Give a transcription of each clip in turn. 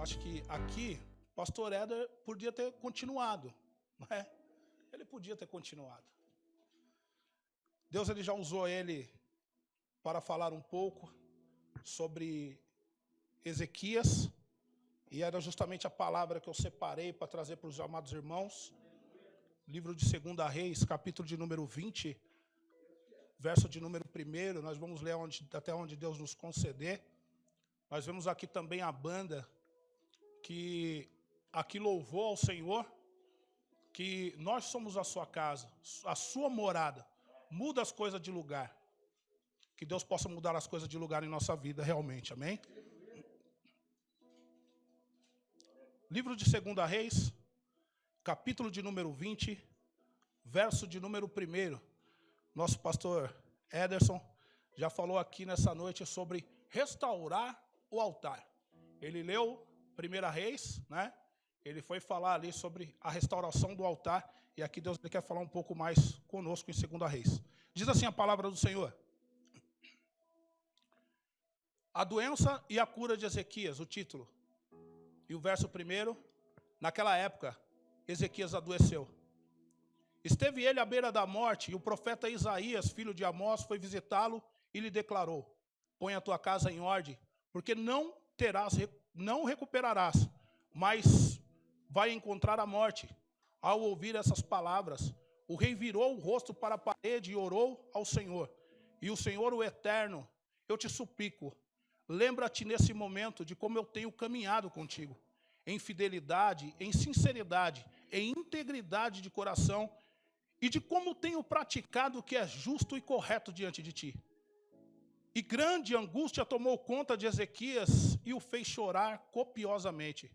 acho que aqui, o pastor Éder podia ter continuado, não é? Ele podia ter continuado. Deus ele já usou ele para falar um pouco sobre Ezequias, e era justamente a palavra que eu separei para trazer para os amados irmãos. Livro de 2 Reis, capítulo de número 20, verso de número 1, nós vamos ler até onde Deus nos conceder. Nós vemos aqui também a banda que aqui louvou ao Senhor, que nós somos a sua casa, a sua morada. Muda as coisas de lugar. Que Deus possa mudar as coisas de lugar em nossa vida realmente, amém? Livro de 2 Reis, capítulo de número 20, verso de número 1. Nosso pastor Ederson já falou aqui nessa noite sobre restaurar o altar. Ele leu 1 Reis, né? Ele foi falar ali sobre a restauração do altar, e aqui Deus quer falar um pouco mais conosco em 2 Reis. Diz assim a palavra do Senhor. A doença e a cura de Ezequias, o título. E o verso 1, naquela época, Ezequias adoeceu. Esteve ele à beira da morte, e o profeta Isaías, filho de Amós, foi visitá-lo e lhe declarou: põe a tua casa em ordem, porque não recuperarás, mas vai encontrar a morte. Ao ouvir essas palavras, o rei virou o rosto para a parede e orou ao Senhor. E o Senhor, o Eterno, eu te suplico, lembra-te nesse momento de como eu tenho caminhado contigo, em fidelidade, em sinceridade, em integridade de coração, e de como tenho praticado o que é justo e correto diante de ti. E grande angústia tomou conta de Ezequias e o fez chorar copiosamente.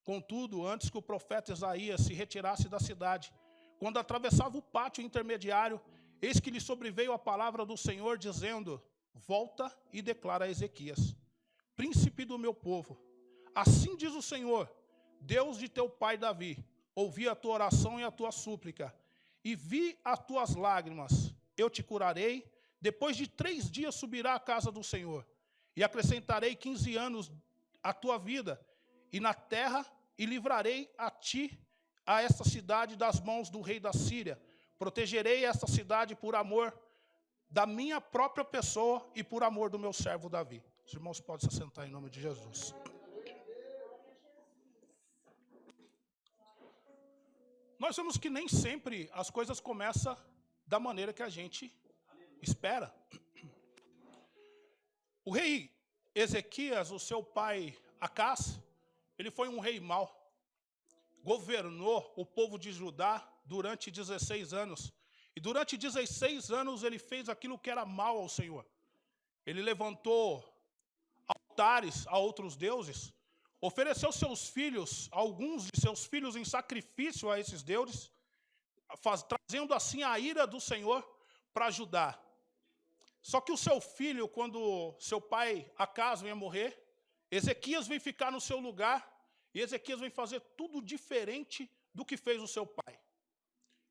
Contudo, antes que o profeta Isaías se retirasse da cidade, quando atravessava o pátio intermediário, eis que lhe sobreveio a palavra do Senhor, dizendo: volta e declara a Ezequias, príncipe do meu povo. Assim diz o Senhor, Deus de teu pai Davi, ouvi a tua oração e a tua súplica, e vi as tuas lágrimas. Eu te curarei, depois de 3 dias subirá à casa do Senhor, e acrescentarei 15 anos à tua vida, e na terra, e livrarei a ti, a esta cidade, das mãos do rei da Síria. Protegerei esta cidade por amor da minha própria pessoa e por amor do meu servo Davi. Os irmãos podem se assentar em nome de Jesus. Nós vemos que nem sempre as coisas começam da maneira que a gente espera. O rei Ezequias, o seu pai Acás, ele foi um rei mau. Governou o povo de Judá durante 16 anos. E durante 16 anos ele fez aquilo que era mal ao Senhor. Ele levantou altares a outros deuses, ofereceu seus filhos, alguns de seus filhos em sacrifício a esses deuses, trazendo assim a ira do Senhor para Judá. Só que o seu filho, quando seu pai Acás vem a morrer, Ezequias vem ficar no seu lugar, e Ezequias vem fazer tudo diferente do que fez o seu pai.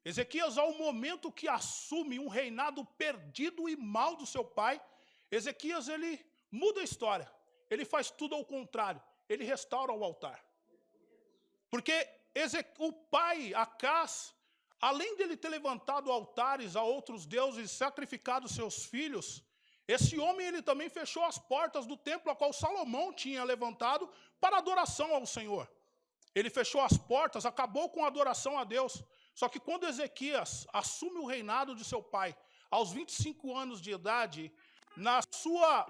Ezequias, ao momento que assume um reinado perdido e mal do seu pai, Ezequias ele muda a história. Ele faz tudo ao contrário. Ele restaura o altar. Porque o pai, Acás, além dele ter levantado altares a outros deuses e sacrificado seus filhos, esse homem ele também fechou as portas do templo a qual Salomão tinha levantado para adoração ao Senhor. Ele fechou as portas, acabou com a adoração a Deus. Só que quando Ezequias assume o reinado de seu pai, aos 25 anos de idade,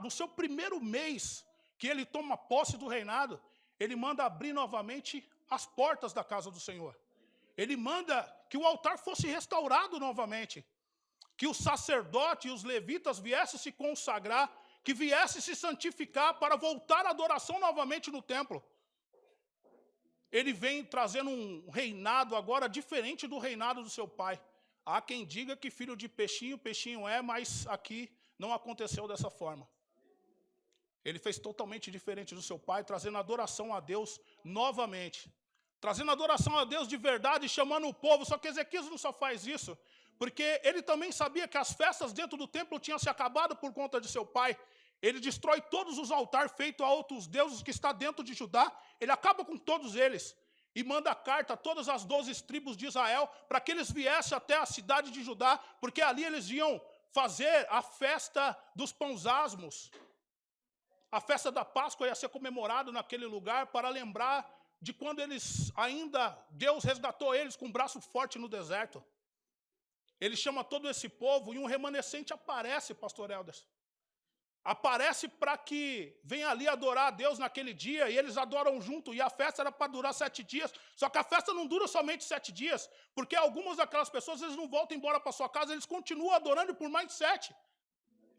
no seu primeiro mês que ele toma posse do reinado, ele manda abrir novamente as portas da casa do Senhor. Ele manda que o altar fosse restaurado novamente, que o sacerdote e os levitas viessem se consagrar, que viessem se santificar para voltar a adoração novamente no templo. Ele vem trazendo um reinado agora diferente do reinado do seu pai. Há quem diga que filho de peixinho, peixinho é, mas aqui não aconteceu dessa forma. Ele fez totalmente diferente do seu pai, trazendo adoração a Deus novamente. Trazendo adoração a Deus de verdade, chamando o povo. Só que Ezequias não só faz isso, porque ele também sabia que as festas dentro do templo tinham se acabado por conta de seu pai. ele destrói todos os altares feitos a outros deuses que está dentro de Judá, ele acaba com todos eles, e manda carta a todas as 12 tribos de Israel, para que eles viessem até a cidade de Judá, porque ali eles iam fazer a festa dos pães asmos. A festa da Páscoa ia ser comemorada naquele lugar, para lembrar de quando Deus resgatou eles com um braço forte no deserto. Ele chama todo esse povo, e um remanescente aparece, pastor Helder. Aparece para que venha ali adorar a Deus naquele dia, e eles adoram junto, e a festa era para durar 7 dias, só que a festa não dura somente 7 dias, porque algumas daquelas pessoas, eles não voltam embora para sua casa, eles continuam adorando por mais de 7.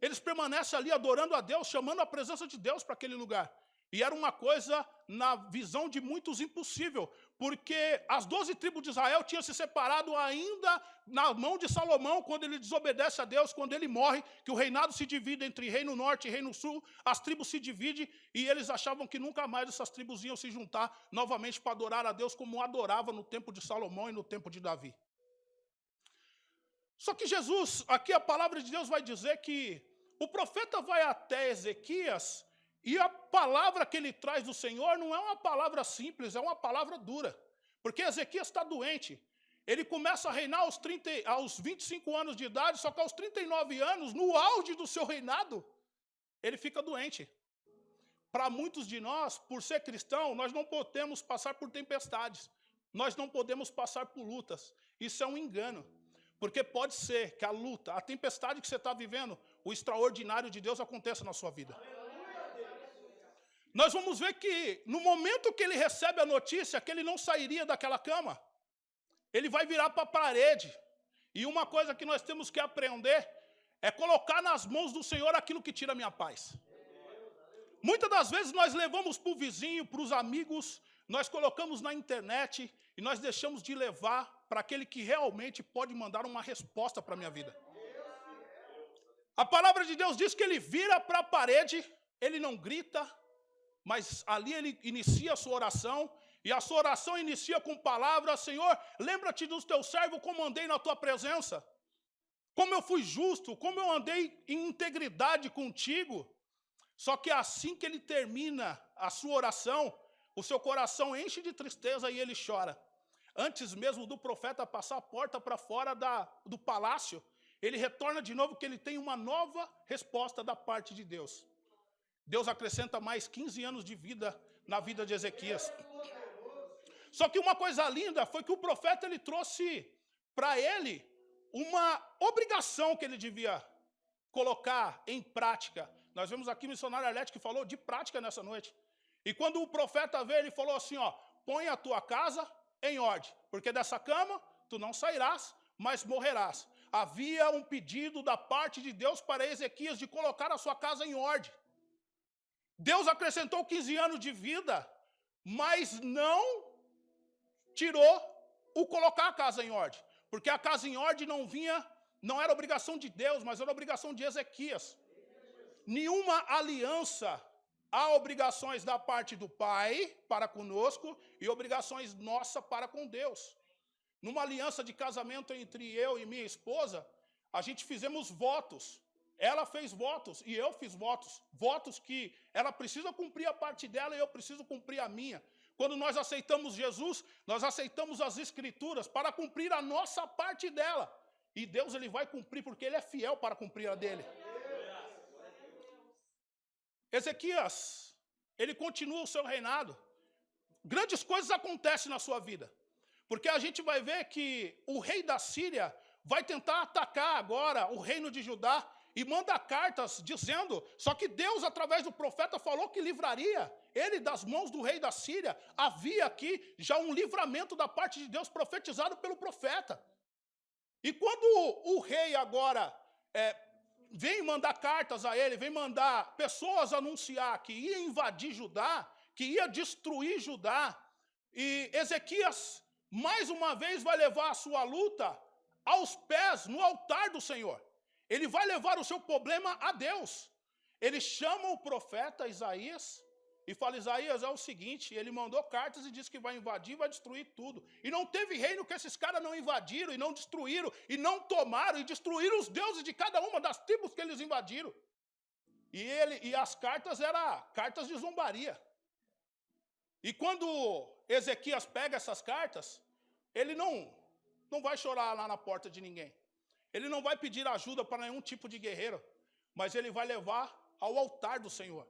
Eles permanecem ali adorando a Deus, chamando a presença de Deus para aquele lugar. E era uma coisa, na visão de muitos, impossível, porque as 12 tribos de Israel tinham se separado ainda na mão de Salomão, quando ele desobedece a Deus, quando ele morre, que o reinado se divide entre reino norte e reino sul, as tribos se dividem, e eles achavam que nunca mais essas tribos iam se juntar novamente para adorar a Deus, como adorava no tempo de Salomão e no tempo de Davi. Só que Jesus, aqui a palavra de Deus vai dizer que o profeta vai até Ezequias, e a palavra que ele traz do Senhor não é uma palavra simples, é uma palavra dura. Porque Ezequias está doente. Ele começa a reinar aos 25 anos de idade, só que aos 39 anos, no auge do seu reinado, ele fica doente. Para muitos de nós, por ser cristão, nós não podemos passar por tempestades. Nós não podemos passar por lutas. Isso é um engano. Porque pode ser que a luta, a tempestade que você está vivendo, o extraordinário de Deus aconteça na sua vida. Nós vamos ver que, no momento que ele recebe a notícia que ele não sairia daquela cama, ele vai virar para a parede. E uma coisa que nós temos que aprender é colocar nas mãos do Senhor aquilo que tira a minha paz. Muitas das vezes nós levamos para o vizinho, para os amigos, nós colocamos na internet e nós deixamos de levar para aquele que realmente pode mandar uma resposta para a minha vida. A palavra de Deus diz que ele vira para a parede, ele não grita, mas ali ele inicia a sua oração, e a sua oração inicia com palavras: Senhor, lembra-te dos teus servos, como andei na tua presença, como eu fui justo, como eu andei em integridade contigo. Só que assim que ele termina a sua oração, o seu coração enche de tristeza e ele chora. Antes mesmo do profeta passar a porta para fora do palácio, ele retorna de novo, que ele tem uma nova resposta da parte de Deus. Deus acrescenta mais 15 anos de vida na vida de Ezequias. Só que uma coisa linda foi que o profeta ele trouxe para ele uma obrigação que ele devia colocar em prática. Nós vemos aqui o missionário Arlete que falou de prática nessa noite. E quando o profeta veio, ele falou assim, põe a tua casa em ordem, porque dessa cama tu não sairás, mas morrerás. Havia um pedido da parte de Deus para Ezequias de colocar a sua casa em ordem. Deus acrescentou 15 anos de vida, mas não tirou o colocar a casa em ordem. Porque a casa em ordem não era obrigação de Deus, mas era obrigação de Ezequias. Nenhuma aliança, há obrigações da parte do Pai para conosco e obrigações nossas para com Deus. Numa aliança de casamento entre eu e minha esposa, a gente fizemos votos. Ela fez votos e eu fiz votos. Votos que ela precisa cumprir a parte dela e eu preciso cumprir a minha. Quando nós aceitamos Jesus, nós aceitamos as Escrituras para cumprir a nossa parte dela. E Deus ele vai cumprir porque Ele é fiel para cumprir a dele. Ezequias, ele continua o seu reinado. Grandes coisas acontecem na sua vida. Porque a gente vai ver que o rei da Síria vai tentar atacar agora o reino de Judá e manda cartas dizendo, só que Deus, através do profeta, falou que livraria ele das mãos do rei da Síria. Havia aqui já um livramento da parte de Deus profetizado pelo profeta. E quando o rei agora vem mandar cartas a ele, vem mandar pessoas anunciar que ia invadir Judá, que ia destruir Judá, e Ezequias, mais uma vez, vai levar a sua luta aos pés, no altar do Senhor. Ele vai levar o seu problema a Deus. Ele chama o profeta Isaías e fala, Isaías, é o seguinte, ele mandou cartas e disse que vai invadir, vai destruir tudo. E não teve reino que esses caras não invadiram e não destruíram e não tomaram e destruíram os deuses de cada uma das tribos que eles invadiram. E as cartas eram cartas de zombaria. E quando Ezequias pega essas cartas, ele não vai chorar lá na porta de ninguém. Ele não vai pedir ajuda para nenhum tipo de guerreiro, mas ele vai levar ao altar do Senhor.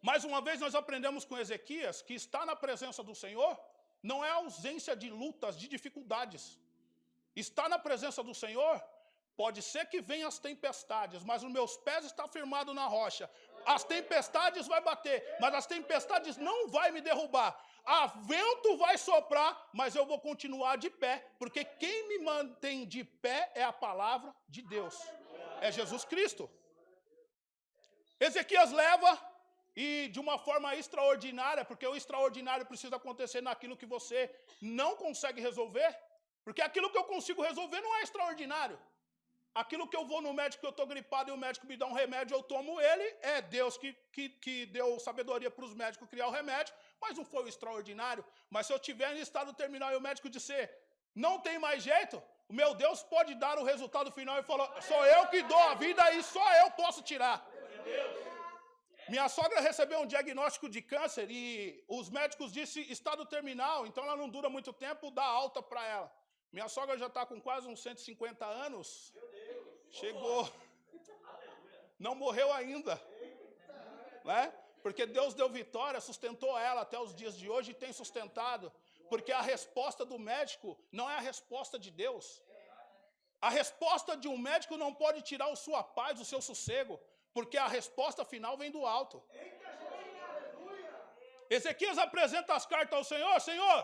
Mais uma vez nós aprendemos com Ezequias que estar na presença do Senhor não é ausência de lutas, de dificuldades. Estar na presença do Senhor, pode ser que venham as tempestades, mas os meus pés estão firmados na rocha. As tempestades vão bater, mas as tempestades não vão me derrubar. A vento vai soprar, mas eu vou continuar de pé, porque quem me mantém de pé é a palavra de Deus. É Jesus Cristo. Ezequias leva, e de uma forma extraordinária, porque o extraordinário precisa acontecer naquilo que você não consegue resolver, porque aquilo que eu consigo resolver não é extraordinário. Aquilo que eu vou no médico, que eu estou gripado e o médico me dá um remédio, eu tomo ele, é Deus que deu sabedoria para os médicos criar o remédio, mas não foi o extraordinário. Mas se eu estiver em estado terminal e o médico disser, não tem mais jeito, o meu Deus pode dar o resultado final e falar, sou eu que dou a vida e só eu posso tirar. Minha sogra recebeu um diagnóstico de câncer e os médicos disseram estado terminal, então ela não dura muito tempo, dá alta para ela. Minha sogra já está com quase uns 150 anos. Chegou. Não morreu ainda. Né? Porque Deus deu vitória, sustentou ela até os dias de hoje e tem sustentado. Porque a resposta do médico não é a resposta de Deus. A resposta de um médico não pode tirar a sua paz, o seu sossego. Porque a resposta final vem do alto. Ezequias apresenta as cartas ao Senhor. Senhor,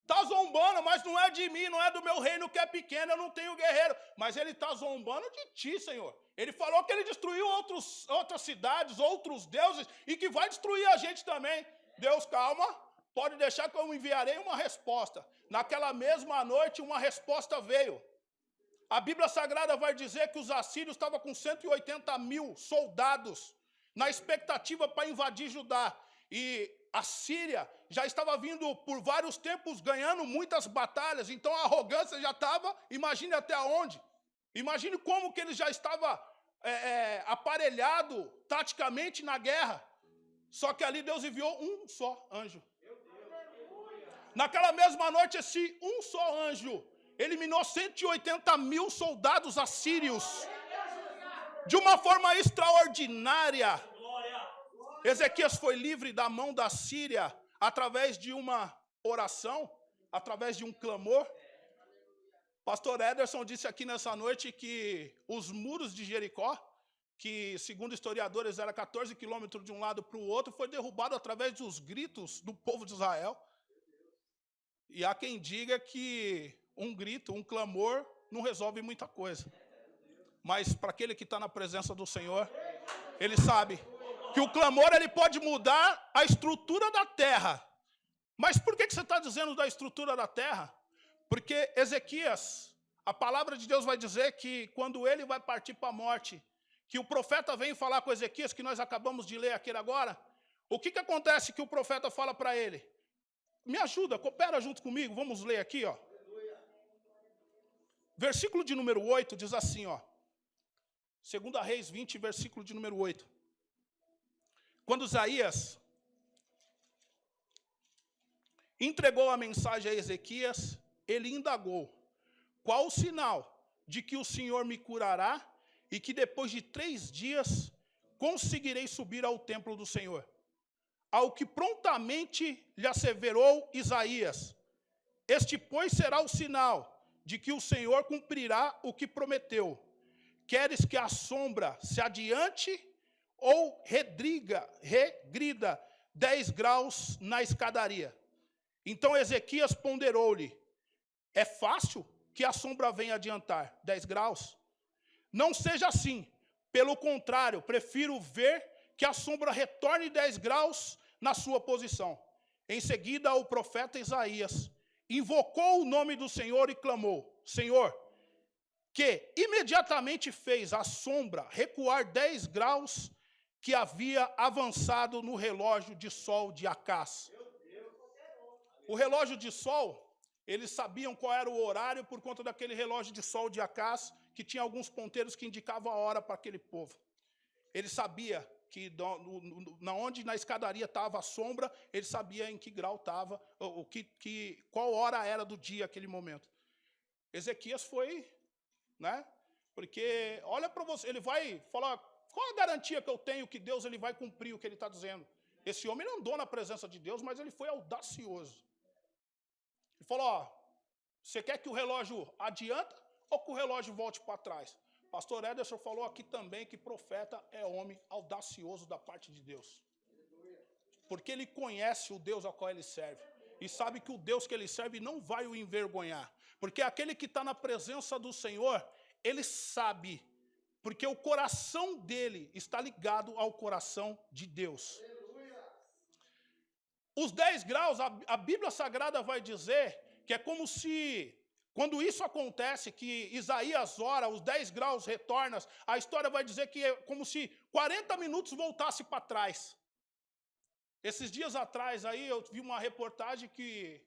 está zombando, mas não é de mim, não é do meu reino que é pequeno, eu não tenho guerreiro. Mas ele está zombando de ti, Senhor. Ele falou que ele destruiu outras cidades, outros deuses, e que vai destruir a gente também. Deus, calma, pode deixar que eu enviarei uma resposta. Naquela mesma noite, uma resposta veio. A Bíblia Sagrada vai dizer que os assírios estavam com 180 mil soldados na expectativa para invadir Judá. E a Síria já estava vindo por vários tempos ganhando muitas batalhas, então a arrogância já estava, imagine até onde. Imagine como que ele já estava aparelhado taticamente na guerra. Só que ali Deus enviou um só anjo. Naquela mesma noite, esse um só anjo eliminou 180 mil soldados assírios de uma forma extraordinária. Ezequias foi livre da mão da Síria através de uma oração, através de um clamor. Pastor Ederson disse aqui nessa noite que os muros de Jericó, que segundo historiadores era 14 quilômetros de um lado para o outro, foi derrubado através dos gritos do povo de Israel. E há quem diga que um grito, um clamor, não resolve muita coisa. Mas para aquele que está na presença do Senhor, ele sabe que o clamor ele pode mudar a estrutura da terra. Mas por que você está dizendo da estrutura da terra? Porque Ezequias, a palavra de Deus vai dizer que quando ele vai partir para a morte, que o profeta vem falar com Ezequias, que nós acabamos de ler aqui agora, o que acontece que o profeta fala para ele? Me ajuda, coopera junto comigo, vamos ler aqui, ó. Versículo de número 8 diz assim, ó. 2 Reis 20, versículo de número 8. Quando Isaías entregou a mensagem a Ezequias, ele indagou, qual o sinal de que o Senhor me curará e que depois de 3 dias conseguirei subir ao templo do Senhor? Ao que prontamente lhe asseverou Isaías, este, pois, será o sinal de que o Senhor cumprirá o que prometeu. Queres que a sombra se adiante ou regrida 10 graus na escadaria? Então Ezequias ponderou-lhe, é fácil que a sombra venha adiantar 10 graus? Não seja assim, pelo contrário, prefiro ver que a sombra retorne 10 graus na sua posição. Em seguida, o profeta Isaías invocou o nome do Senhor e clamou, Senhor, que imediatamente fez a sombra recuar 10 graus que havia avançado no relógio de sol de Acás. O relógio de sol, eles sabiam qual era o horário por conta daquele relógio de sol de Acás, que tinha alguns ponteiros que indicavam a hora para aquele povo. Ele sabia que na escadaria estava a sombra, ele sabia em que grau estava, qual hora era do dia, aquele momento. Ezequias foi, né? Porque, olha para você, ele vai falar, qual a garantia que eu tenho que Deus ele vai cumprir o que ele está dizendo? Esse homem não andou na presença de Deus, mas ele foi audacioso. Ele falou, ó, você quer que o relógio adianta ou que o relógio volte para trás? Pastor Ederson falou aqui também que profeta é homem audacioso da parte de Deus. Porque ele conhece o Deus ao qual ele serve. E sabe que o Deus que ele serve não vai o envergonhar. Porque aquele que está na presença do Senhor, ele sabe. Porque o coração dele está ligado ao coração de Deus. Os 10 graus, a Bíblia Sagrada vai dizer que é como se... Quando isso acontece, que Isaías ora, os 10 graus retornam, a história vai dizer que é como se 40 minutos voltasse para trás. Esses dias atrás aí eu vi uma reportagem que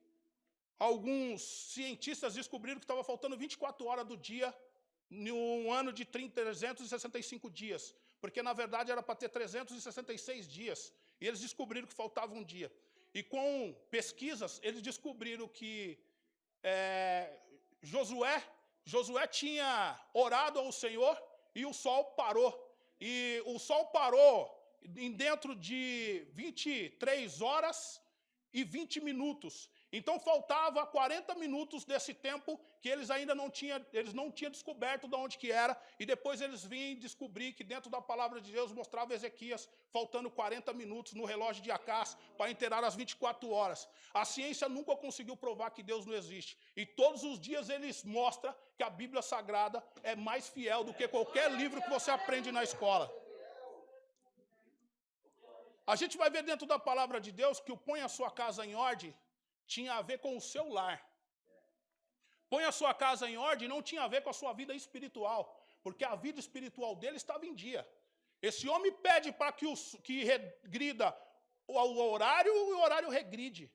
alguns cientistas descobriram que estava faltando 24 horas do dia num ano de 365 dias. Porque na verdade era para ter 366 dias. E eles descobriram que faltava um dia. E com pesquisas, eles descobriram que... Josué tinha orado ao Senhor e o sol parou. E o sol parou dentro de 23 horas e 20 minutos. Então faltava 40 minutos desse tempo que eles ainda não tinham descoberto de onde que era. E depois eles vinham descobrir que dentro da palavra de Deus mostrava Ezequias faltando 40 minutos no relógio de Acás para inteirar as 24 horas. A ciência nunca conseguiu provar que Deus não existe. E todos os dias eles mostram que a Bíblia Sagrada é mais fiel do que qualquer livro que você aprende na escola. A gente vai ver dentro da palavra de Deus que o põe a sua casa em ordem tinha a ver com o seu lar. Põe a sua casa em ordem não tinha a ver com a sua vida espiritual, porque a vida espiritual dele estava em dia. Esse homem pede para que regrida o horário e o horário regride.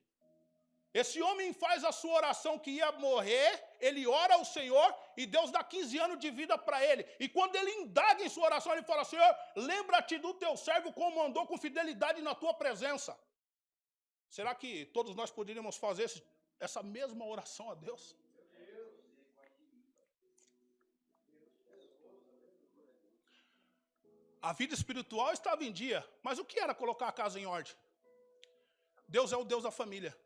Esse homem faz a sua oração que ia morrer, ele ora ao Senhor e Deus dá 15 anos de vida para ele. E quando ele indaga em sua oração, ele fala, Senhor, lembra-te do teu servo como andou com fidelidade na tua presença. Será que todos nós poderíamos fazer essa mesma oração a Deus? A vida espiritual estava em dia, mas o que era colocar a casa em ordem? Deus é o Deus da família.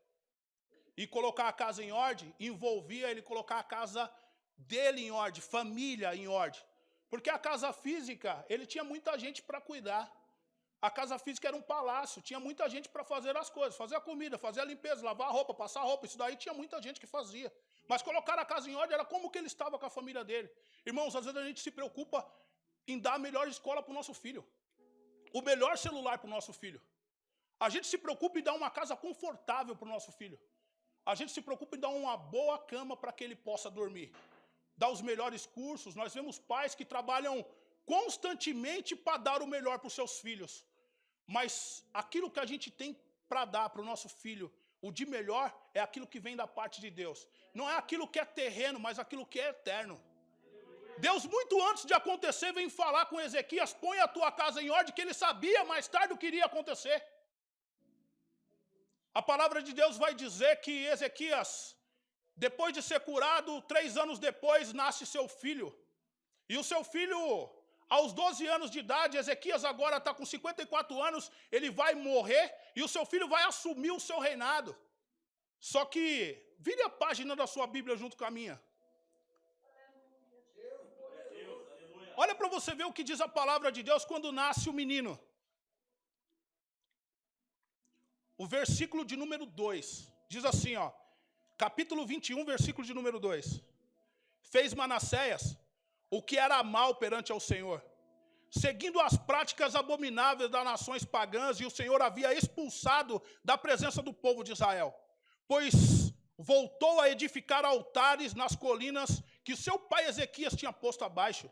E colocar a casa em ordem envolvia ele colocar a casa dele em ordem, família em ordem. Porque a casa física, ele tinha muita gente para cuidar. A casa física era um palácio, tinha muita gente para fazer as coisas, fazer a comida, fazer a limpeza, lavar a roupa, passar a roupa, isso daí tinha muita gente que fazia. Mas colocar a casa em ordem era como que ele estava com a família dele. Irmãos, às vezes a gente se preocupa em dar a melhor escola para o nosso filho, o melhor celular para o nosso filho. A gente se preocupa em dar uma casa confortável para o nosso filho. A gente se preocupa em dar uma boa cama para que ele possa dormir. Dar os melhores cursos. Nós vemos pais que trabalham constantemente para dar o melhor para os seus filhos. Mas aquilo que a gente tem para dar para o nosso filho, o de melhor, é aquilo que vem da parte de Deus. Não é aquilo que é terreno, mas aquilo que é eterno. Deus, muito antes de acontecer, vem falar com Ezequias, põe a tua casa em ordem, que ele sabia mais tarde o que iria acontecer. A palavra de Deus vai dizer que Ezequias, depois de ser curado, 3 anos depois, nasce seu filho. E o seu filho, aos 12 anos de idade, Ezequias agora está com 54 anos, ele vai morrer e o seu filho vai assumir o seu reinado. Só que, vire a página da sua Bíblia junto com a minha. Olha para você ver o que diz a palavra de Deus quando nasce o menino. O versículo de número 2, diz assim, ó, capítulo 21, versículo de número 2. Fez Manassés o que era mal perante ao Senhor, seguindo as práticas abomináveis das nações pagãs, e o Senhor havia expulsado da presença do povo de Israel, pois voltou a edificar altares nas colinas que seu pai Ezequias tinha posto abaixo.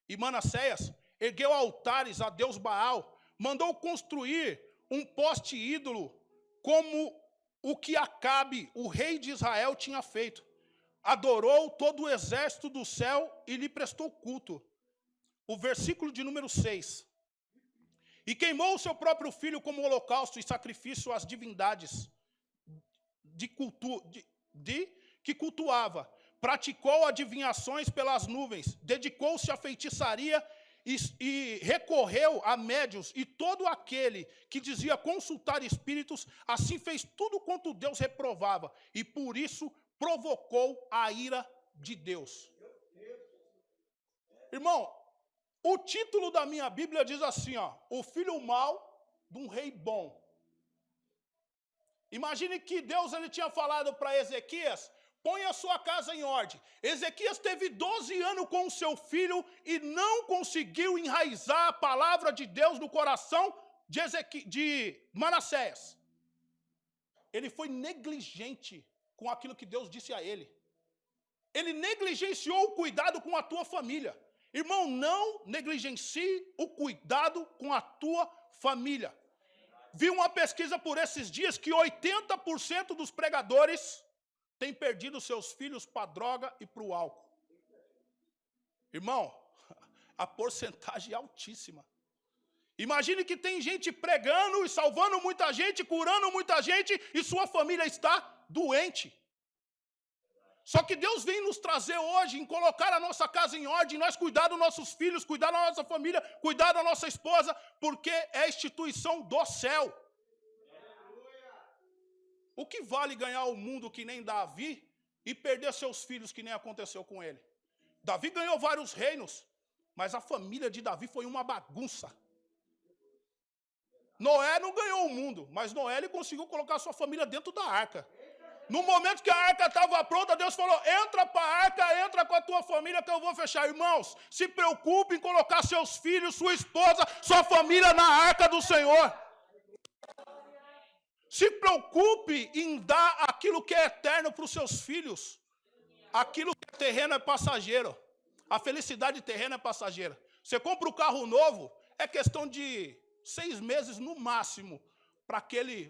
E Manassés ergueu altares a Deus Baal, mandou construir um poste ídolo, como o que Acabe, o rei de Israel, tinha feito. Adorou todo o exército do céu e lhe prestou culto. O versículo de número 6. e queimou o seu próprio filho como holocausto e sacrifício às divindades que cultuava. Praticou adivinhações pelas nuvens, dedicou-se à feitiçaria e recorreu a médiuns, e todo aquele que dizia consultar espíritos, assim fez tudo quanto Deus reprovava, e por isso provocou a ira de Deus. Irmão, o título da minha Bíblia diz assim, ó, o filho mau de um rei bom. Imagine que Deus ele tinha falado para Ezequias, põe a sua casa em ordem. Ezequias teve 12 anos com o seu filho e não conseguiu enraizar a palavra de Deus no coração de Manassés. Ele foi negligente com aquilo que Deus disse a ele. Ele negligenciou o cuidado com a tua família. Irmão, não negligencie o cuidado com a tua família. Vi uma pesquisa por esses dias que 80% dos pregadores têm perdido seus filhos para a droga e para o álcool. Irmão, a porcentagem é altíssima. Imagine que tem gente pregando e salvando muita gente, curando muita gente, e sua família está doente. Só que Deus vem nos trazer hoje, em colocar a nossa casa em ordem, nós cuidar dos nossos filhos, cuidar da nossa família, cuidar da nossa esposa, porque é a instituição do céu. O que vale ganhar o mundo que nem Davi e perder seus filhos que nem aconteceu com ele? Davi ganhou vários reinos, mas a família de Davi foi uma bagunça. Noé não ganhou o mundo, mas Noé ele conseguiu colocar a sua família dentro da arca. No momento que a arca estava pronta, Deus falou, entra para a arca, entra com a tua família que eu vou fechar. Irmãos, se preocupe em colocar seus filhos, sua esposa, sua família na arca do Senhor. Se preocupe em dar aquilo que é eterno para os seus filhos. Aquilo que é terreno é passageiro. A felicidade terrena é passageira. Você compra um carro novo, é questão de 6 meses no máximo, para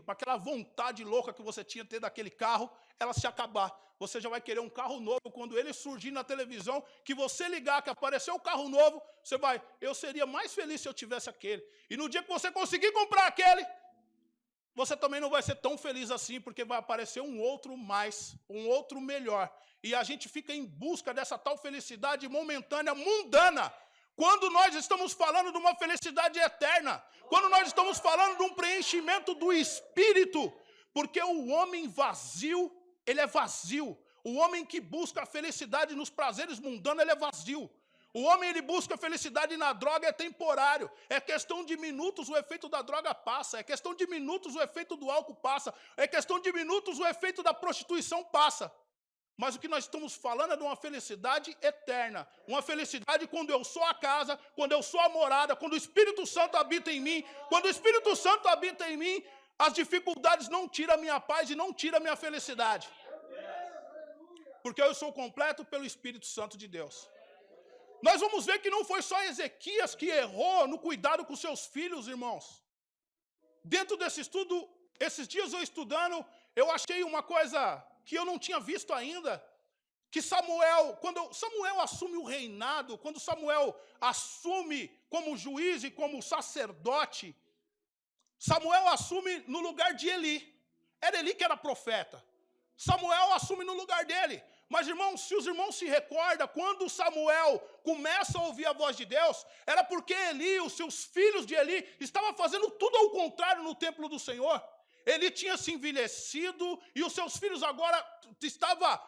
aquela vontade louca que você tinha de ter daquele carro, ela se acabar. Você já vai querer um carro novo, quando ele surgir na televisão, que você ligar, que apareceu um carro novo, você vai, eu seria mais feliz se eu tivesse aquele. E no dia que você conseguir comprar aquele, você também não vai ser tão feliz assim, porque vai aparecer um outro mais, um outro melhor. E a gente fica em busca dessa tal felicidade momentânea, mundana, quando nós estamos falando de uma felicidade eterna, quando nós estamos falando de um preenchimento do Espírito, porque o homem vazio, ele é vazio. O homem que busca a felicidade nos prazeres mundanos, ele é vazio. O homem, ele busca a felicidade na droga, é temporário. É questão de minutos, o efeito da droga passa. É questão de minutos, o efeito do álcool passa. É questão de minutos, o efeito da prostituição passa. Mas o que nós estamos falando é de uma felicidade eterna. Uma felicidade quando eu sou a casa, quando eu sou a morada, quando o Espírito Santo habita em mim. Quando o Espírito Santo habita em mim, as dificuldades não tiram a minha paz e não tiram a minha felicidade. Porque eu sou completo pelo Espírito Santo de Deus. Nós vamos ver que não foi só Ezequias que errou no cuidado com seus filhos, irmãos. Dentro desse estudo, esses dias eu estudando, eu achei uma coisa que eu não tinha visto ainda, que Samuel, quando Samuel assume o reinado, quando Samuel assume como juiz e como sacerdote, Samuel assume no lugar de Eli. Era Eli que era profeta. Samuel assume no lugar dele. Mas, irmãos, se os irmãos se recordam, quando Samuel começa a ouvir a voz de Deus, era porque Eli, os seus filhos de Eli, estavam fazendo tudo ao contrário no templo do Senhor. Ele tinha se envelhecido e os seus filhos agora estavam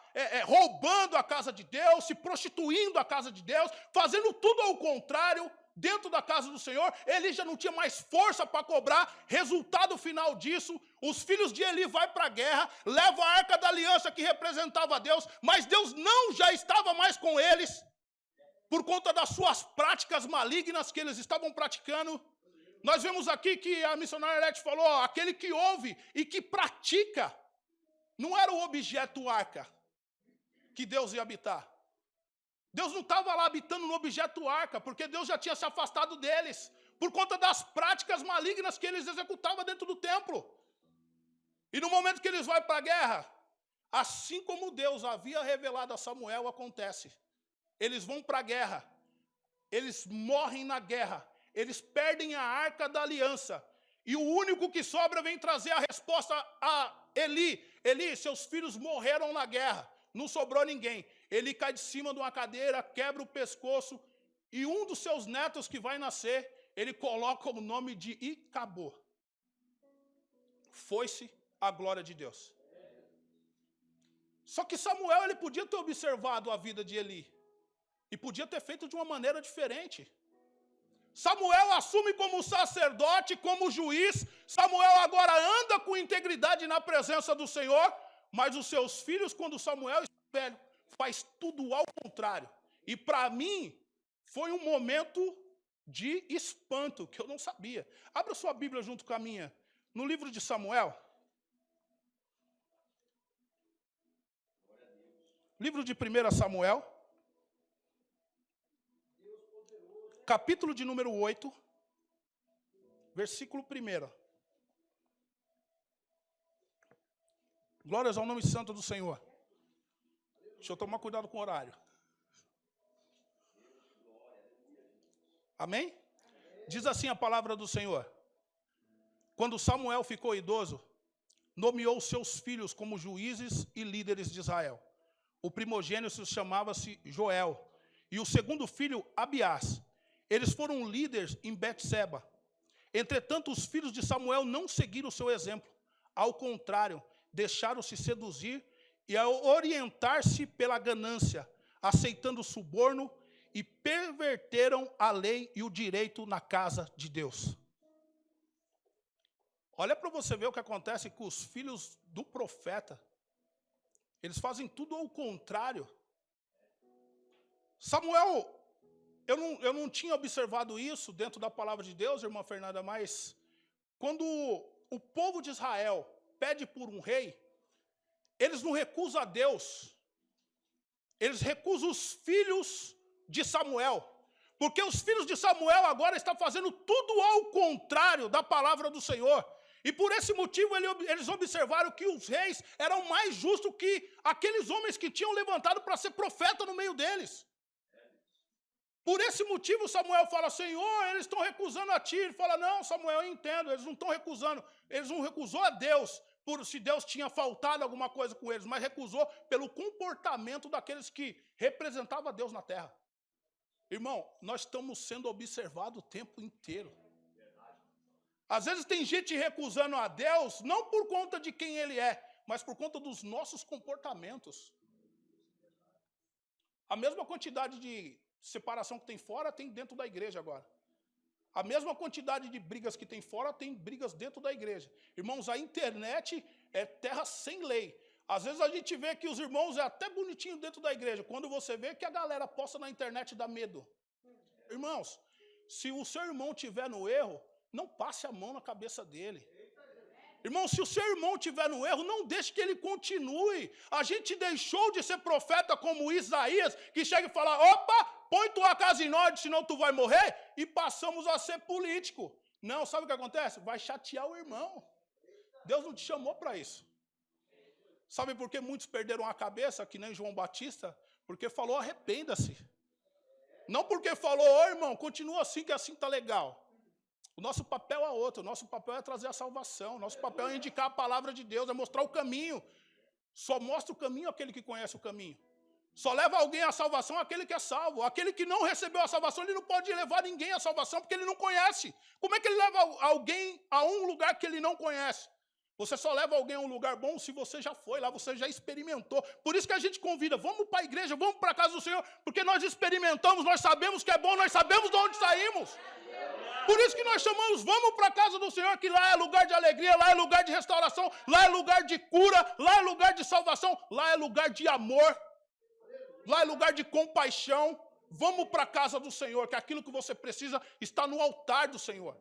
roubando a casa de Deus, se prostituindo a casa de Deus, fazendo tudo ao contrário dentro da casa do Senhor. Ele já não tinha mais força para cobrar. Resultado final disso, os filhos de Eli vão para a guerra, levam a arca da aliança que representava Deus, mas Deus não já estava mais com eles, por conta das suas práticas malignas que eles estavam praticando. Nós vemos aqui que a missionária Arete falou, ó, aquele que ouve e que pratica, não era o objeto arca que Deus ia habitar. Deus não estava lá habitando no objeto arca, porque Deus já tinha se afastado deles, por conta das práticas malignas que eles executavam dentro do templo. E no momento que eles vão para a guerra, assim como Deus havia revelado a Samuel, acontece. Eles vão para a guerra, eles morrem na guerra, eles perdem a arca da aliança. E o único que sobra vem trazer a resposta a Eli. Eli, seus filhos morreram na guerra, não sobrou ninguém. Eli cai de cima de uma cadeira, quebra o pescoço, e um dos seus netos que vai nascer, ele coloca o nome de Icabô. Foi-se a glória de Deus. Só que Samuel, ele podia ter observado a vida de Eli. E podia ter feito de uma maneira diferente. Samuel assume como sacerdote, como juiz. Samuel agora anda com integridade na presença do Senhor. Mas os seus filhos, quando Samuel está velho, faz tudo ao contrário. E para mim, foi um momento de espanto, que eu não sabia. Abra sua Bíblia junto com a minha. No livro de Samuel. Livro de 1 Samuel. Capítulo de número 8. Versículo 1. Glórias ao nome santo do Senhor. Deixa eu tomar cuidado com o horário. Amém? Diz assim a palavra do Senhor. Quando Samuel ficou idoso, nomeou seus filhos como juízes e líderes de Israel. O primogênito chamava-se Joel, e o segundo filho, Abiás. Eles foram líderes em Betseba. Entretanto, os filhos de Samuel não seguiram o seu exemplo. Ao contrário, deixaram-se seduzir e orientar-se pela ganância, aceitando o suborno, e perverteram a lei e o direito na casa de Deus. Olha para você ver o que acontece com os filhos do profeta. Eles fazem tudo ao contrário. Samuel, eu não tinha observado isso dentro da palavra de Deus, irmã Fernanda, mas quando o povo de Israel pede por um rei, eles não recusam a Deus, eles recusam os filhos de Samuel, porque os filhos de Samuel agora estão fazendo tudo ao contrário da palavra do Senhor. E por esse motivo eles observaram que os reis eram mais justos que aqueles homens que tinham levantado para ser profeta no meio deles. Por esse motivo Samuel fala, Senhor, eles estão recusando a ti. Ele fala, não, Samuel, eu entendo, eles não estão recusando. Eles não recusou a Deus, por se Deus tinha faltado alguma coisa com eles, mas recusou pelo comportamento daqueles que representavam a Deus na terra. Irmão, nós estamos sendo observados o tempo inteiro. Às vezes tem gente recusando a Deus, não por conta de quem Ele é, mas por conta dos nossos comportamentos. A mesma quantidade de separação que tem fora, tem dentro da igreja agora. A mesma quantidade de brigas que tem fora, tem brigas dentro da igreja. Irmãos, a internet é terra sem lei. Às vezes a gente vê que os irmãos é até bonitinho dentro da igreja, quando você vê que a galera posta na internet dá medo. Irmãos, se o seu irmão estiver no erro, não passe a mão na cabeça dele. Irmão, se o seu irmão estiver no erro, não deixe que ele continue. A gente deixou de ser profeta como Isaías, que chega e fala, opa, põe tua casa em ordem, senão tu vai morrer, e passamos a ser político. Não, sabe o que acontece? Vai chatear o irmão. Deus não te chamou para isso. Sabe por que muitos perderam a cabeça, que nem João Batista? Porque falou, arrependa-se. Não porque falou, ô irmão, continua assim, que assim está legal. O nosso papel é outro, o nosso papel é trazer a salvação, o nosso papel é indicar a palavra de Deus, é mostrar o caminho. Só mostra o caminho aquele que conhece o caminho. Só leva alguém à salvação aquele que é salvo. Aquele que não recebeu a salvação, ele não pode levar ninguém à salvação, porque ele não conhece. Como é que ele leva alguém a um lugar que ele não conhece? Você só leva alguém a um lugar bom se você já foi lá, você já experimentou. Por isso que a gente convida, vamos para a igreja, vamos para a casa do Senhor, porque nós experimentamos, nós sabemos que é bom, nós sabemos de onde saímos. Por isso que nós chamamos, vamos para a casa do Senhor, que lá é lugar de alegria, lá é lugar de restauração, lá é lugar de cura, lá é lugar de salvação, lá é lugar de amor, lá é lugar de compaixão. Vamos para a casa do Senhor, que aquilo que você precisa está no altar do Senhor.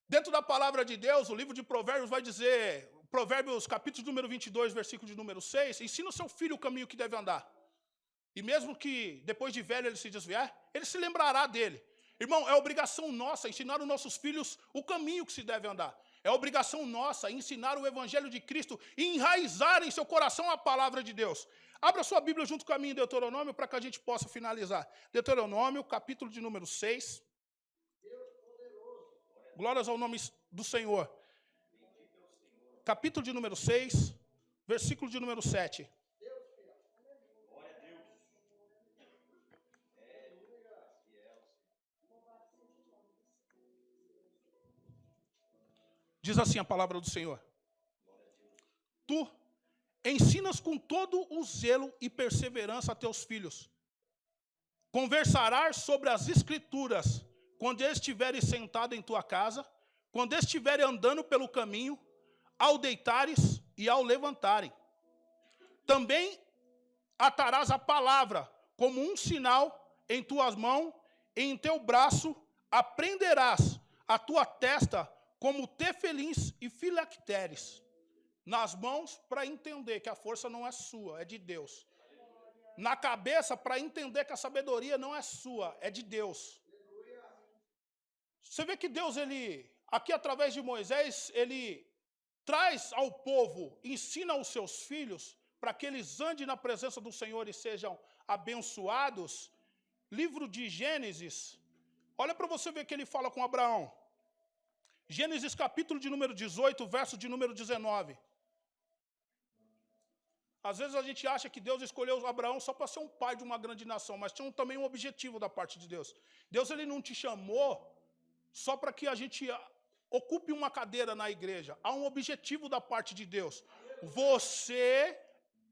Dentro da palavra de Deus, o livro de Provérbios vai dizer, Provérbios capítulo número 22, versículo de número 6, ensina o seu filho o caminho que deve andar. E mesmo que depois de velho ele se desviar, ele se lembrará dele. Irmão, é obrigação nossa ensinar os nossos filhos o caminho que se deve andar. É obrigação nossa ensinar o evangelho de Cristo e enraizar em seu coração a palavra de Deus. Abra sua Bíblia junto com a minha em Deuteronômio para que a gente possa finalizar. Deuteronômio, capítulo de número 6. Glórias ao nome do Senhor. Capítulo de número 6, versículo de número 7. Diz assim a palavra do Senhor. Tu ensinas com todo o zelo e perseverança a teus filhos. Conversarás sobre as escrituras quando estiveres sentado em tua casa, quando estiveres andando pelo caminho, ao deitares e ao levantarem. Também atarás a palavra como um sinal em tuas mãos, e em teu braço aprenderás a tua testa como tefelins e filacteres. Nas mãos, para entender que a força não é sua, é de Deus. Na cabeça, para entender que a sabedoria não é sua, é de Deus. Você vê que Deus, aqui através de Moisés, ele traz ao povo, ensina aos seus filhos, para que eles andem na presença do Senhor e sejam abençoados. Livro de Gênesis, olha para você ver que ele fala com Abraão. Gênesis capítulo de número 18, verso de número 19. Às vezes a gente acha que Deus escolheu Abraão só para ser um pai de uma grande nação, mas tinha também um objetivo da parte de Deus. Deus ele não te chamou só para que a gente ocupe uma cadeira na igreja. Há um objetivo da parte de Deus. Você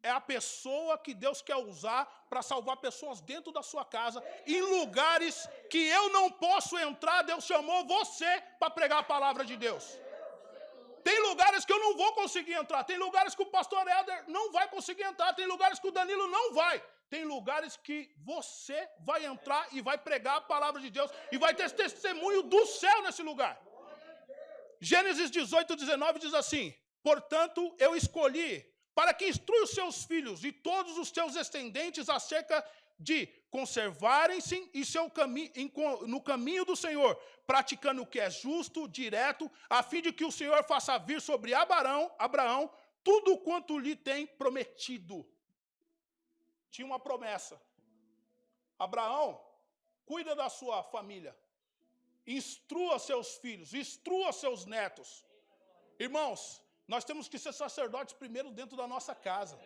é a pessoa que Deus quer usar para salvar pessoas dentro da sua casa, em lugares que eu não posso entrar. Deus chamou você para pregar a palavra de Deus. Tem lugares que eu não vou conseguir entrar, tem lugares que o pastor Éder não vai conseguir entrar, tem lugares que o Danilo não vai. Tem lugares que você vai entrar e vai pregar a palavra de Deus e vai ter testemunho do céu nesse lugar. Gênesis 18, 19 diz assim: portanto, eu escolhi para que instrua os seus filhos e todos os teus descendentes acerca de conservarem-se no caminho do Senhor, praticando o que é justo, direto, a fim de que o Senhor faça vir sobre Abraão tudo quanto lhe tem prometido. Tinha uma promessa. Abraão, cuida da sua família. Instrua seus filhos, instrua seus netos. Irmãos, nós temos que ser sacerdotes primeiro dentro da nossa casa.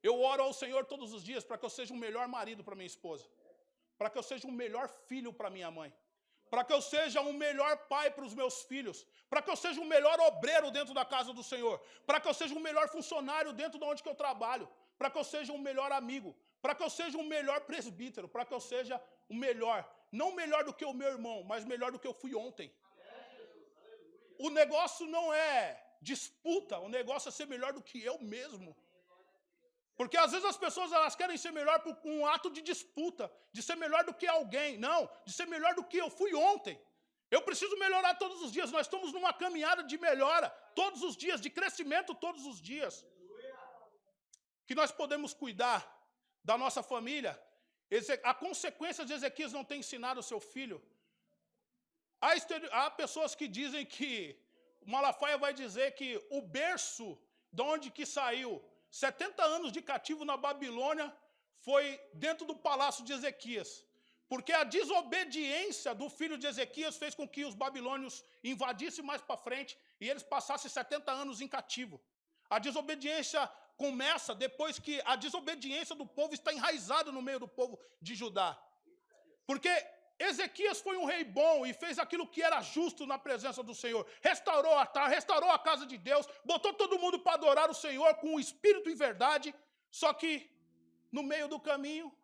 Eu oro ao Senhor todos os dias para que eu seja um melhor marido para minha esposa, para que eu seja um melhor filho para minha mãe, para que eu seja um melhor pai para os meus filhos, para que eu seja um melhor obreiro dentro da casa do Senhor, para que eu seja um melhor funcionário dentro de onde que eu trabalho, para que eu seja um melhor amigo, para que eu seja um melhor presbítero, para que eu seja o melhor, não melhor do que o meu irmão, mas melhor do que eu fui ontem. O negócio não é disputa, o negócio é ser melhor do que eu mesmo. Porque às vezes as pessoas elas querem ser melhor por um ato de disputa, de ser melhor do que alguém. Não, de ser melhor do que eu fui ontem. Eu preciso melhorar todos os dias. Nós estamos numa caminhada de melhora todos os dias, de crescimento todos os dias. Que nós podemos cuidar da nossa família. A consequência de Ezequias não ter ensinado o seu filho. Há pessoas que dizem que o Malafaia vai dizer que o berço de onde que saiu 70 anos de cativo na Babilônia foi dentro do palácio de Ezequias. Porque a desobediência do filho de Ezequias fez com que os babilônios invadissem mais para frente e eles passassem 70 anos em cativo. A desobediência começa depois que a desobediência do povo está enraizada no meio do povo de Judá. Porque Ezequias foi um rei bom e fez aquilo que era justo na presença do Senhor. Restaurou o altar, restaurou a casa de Deus, botou todo mundo para adorar o Senhor com o espírito e verdade. Só que, no meio do caminho,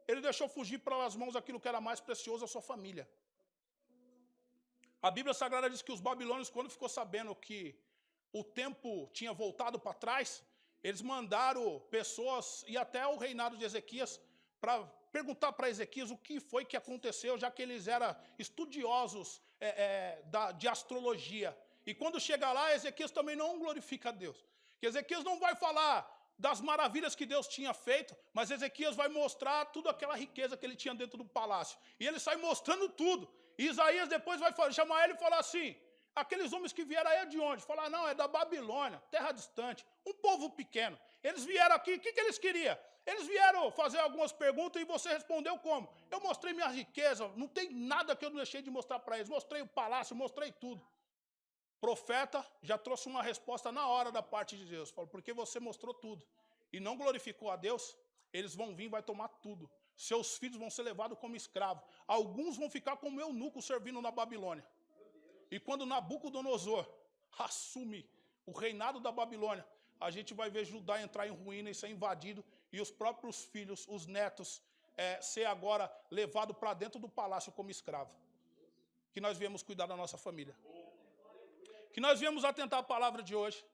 ele deixou fugir pelas mãos aquilo que era mais precioso, a sua família. A Bíblia Sagrada diz que os babilônios, quando ficou sabendo que o tempo tinha voltado para trás, eles mandaram pessoas, e até o reinado de Ezequias, para perguntar para Ezequias o que foi que aconteceu, já que eles eram estudiosos de astrologia. E quando chega lá, Ezequias também não glorifica a Deus. Que Ezequias não vai falar das maravilhas que Deus tinha feito, mas Ezequias vai mostrar toda aquela riqueza que ele tinha dentro do palácio. E ele sai mostrando tudo. E Isaías depois vai chamar ele e falar assim: aqueles homens que vieram aí é de onde? Falar, não, é da Babilônia, terra distante, um povo pequeno. Eles vieram aqui, o que eles queriam? Eles vieram fazer algumas perguntas e você respondeu como? Eu mostrei minha riqueza, não tem nada que eu não deixei de mostrar para eles. Mostrei o palácio, mostrei tudo. Profeta já trouxe uma resposta na hora da parte de Deus. Falou, porque você mostrou tudo e não glorificou a Deus, eles vão vir e vai tomar tudo. Seus filhos vão ser levados como escravos. Alguns vão ficar como eunucos servindo na Babilônia. E quando Nabucodonosor assume o reinado da Babilônia, a gente vai ver Judá entrar em ruína e ser invadido, e os próprios filhos, os netos, ser agora levado para dentro do palácio como escravo. Que nós viemos cuidar da nossa família. Que nós viemos atentar a palavra de hoje.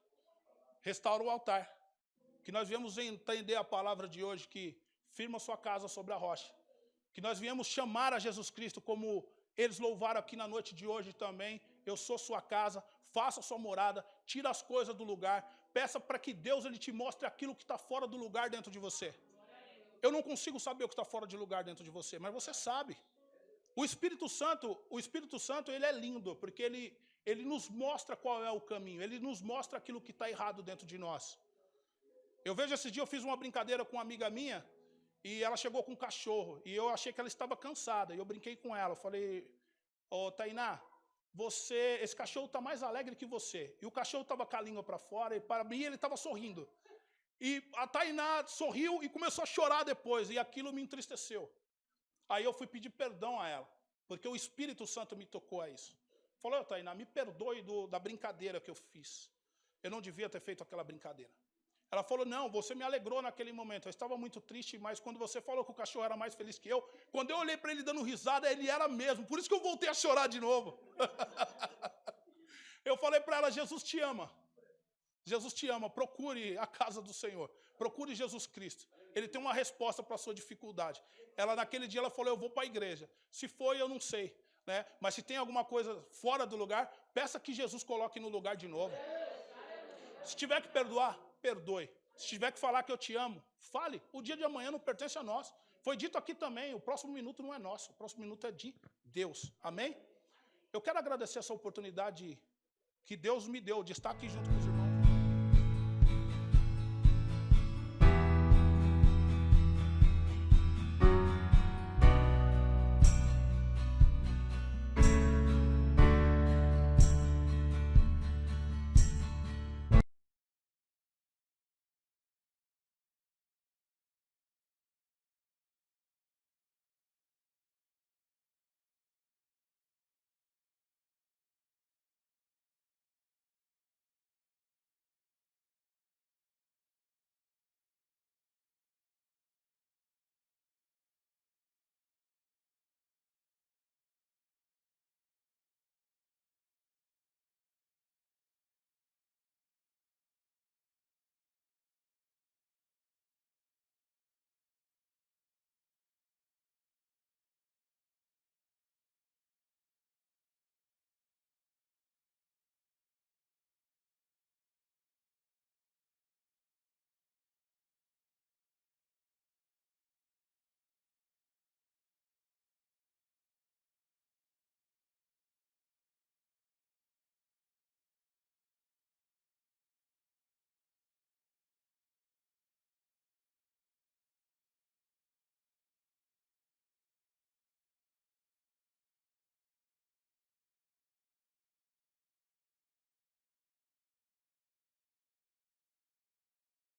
Restaura o altar. Que nós viemos entender a palavra de hoje, que firma sua casa sobre a rocha. Que nós viemos chamar a Jesus Cristo como eles louvaram aqui na noite de hoje também. Eu sou sua casa, faça sua morada, tira as coisas do lugar, peça para que Deus ele te mostre aquilo que está fora do lugar dentro de você. Eu não consigo saber o que está fora de lugar dentro de você, mas você sabe. O Espírito Santo ele é lindo, porque ele nos mostra qual é o caminho, ele nos mostra aquilo que está errado dentro de nós. Eu vejo esse dia, eu fiz uma brincadeira com uma amiga minha, e ela chegou com um cachorro, e eu achei que ela estava cansada, e eu brinquei com ela, eu falei, ô Tainá, esse cachorro está mais alegre que você. E o cachorro estava com a língua para fora, e para mim ele estava sorrindo. E a Tainá sorriu e começou a chorar depois, e aquilo me entristeceu. Aí eu fui pedir perdão a ela, porque o Espírito Santo me tocou a isso. Falou, Tainá, me perdoe da brincadeira que eu fiz. Eu não devia ter feito aquela brincadeira. Ela falou, não, você me alegrou naquele momento. Eu estava muito triste, mas quando você falou que o cachorro era mais feliz que eu, quando eu olhei para ele dando risada, ele era mesmo. Por isso que eu voltei a chorar de novo. Eu falei para ela, Jesus te ama. Jesus te ama, procure a casa do Senhor. Procure Jesus Cristo. Ele tem uma resposta para a sua dificuldade. Ela, naquele dia, ela falou, eu vou para a igreja. Se foi, eu não sei. Né? Mas se tem alguma coisa fora do lugar, peça que Jesus coloque no lugar de novo. Se tiver que perdoar, perdoe. Se tiver que falar que eu te amo, fale. O dia de amanhã não pertence a nós. Foi dito aqui também, o próximo minuto não é nosso, o próximo minuto é de Deus. Amém? Eu quero agradecer essa oportunidade que Deus me deu de estar aqui junto com os irmãos.